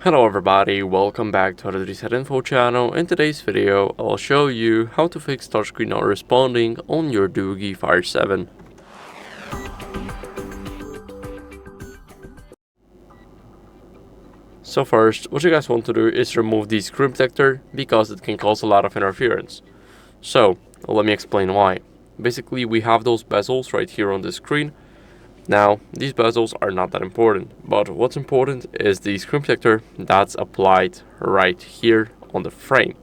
Hello everybody, welcome back to HardReset.Info channel. In today's video, I'll show you how to fix touchscreen not responding on your DOOGEE Fire 7. So first, what you guys want to do is remove the screen protector because it can cause a lot of interference. So, let me explain why. Basically, we have those bezels right here on the screen. Now, these bezels are not that important, but what's important is the screen protector that's applied right here on the frame.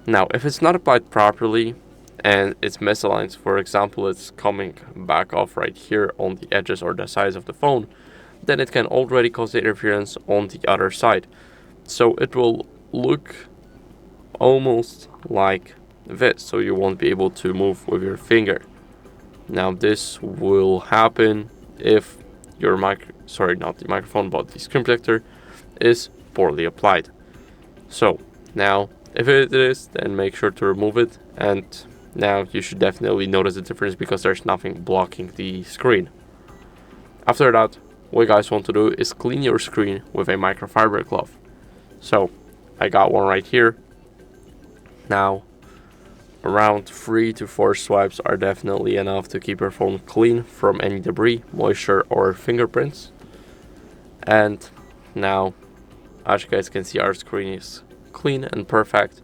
Now, if it's not applied properly and it's misaligned, for example, it's coming back off right here on the edges or the sides of the phone, then it can already cause the interference on the other side. So it will look almost like this, so you won't be able to move with your finger. Now, this will happen if your not the microphone, but the screen protector is poorly applied. So now, if it is, then make sure to remove it, and now you should definitely notice the difference because there's nothing blocking the screen. After that, what you guys want to do is clean your screen with a microfiber cloth. So I got one right here. Now, around 3 to 4 swipes are definitely enough to keep your phone clean from any debris, moisture, or fingerprints. And now, as you guys can see, our screen is clean and perfect.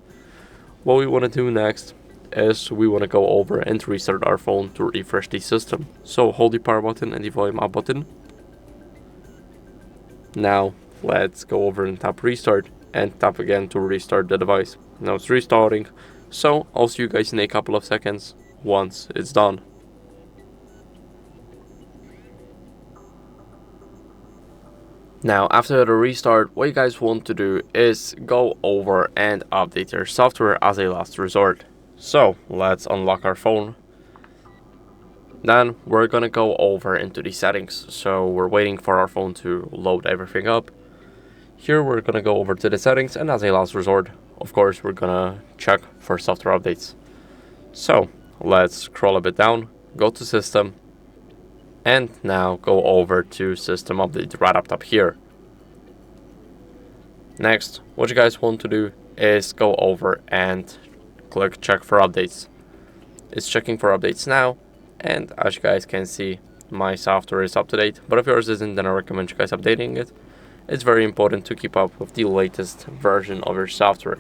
What we want to do next is we want to go over and restart our phone to refresh the system. So hold the power button and the volume up button. Now let's go over and tap restart and tap again to restart the device. Now it's restarting. So I'll see you guys in a couple of seconds once it's done. Now after the restart, what you guys want to do is go over and update your software as a last resort. So let's unlock our phone. Then we're gonna go over into the settings. So we're waiting for our phone to load everything up. Here we're gonna go over to the settings, and as a last resort, of course, we're gonna check for software updates. So let's scroll a bit down, go to system, and now go over to system update right up top here. Next, what you guys want to do is go over and click check for updates. It's checking for updates now, and as you guys can see, my software is up to date, but if yours isn't, then I recommend you guys updating it. It's very important to keep up with the latest version of your software.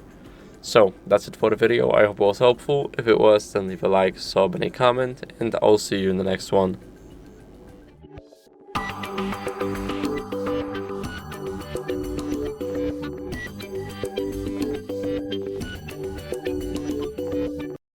So that's it for the video. I hope it was helpful. If it was, then leave a like, sub, and a comment, and I'll see you in the next one.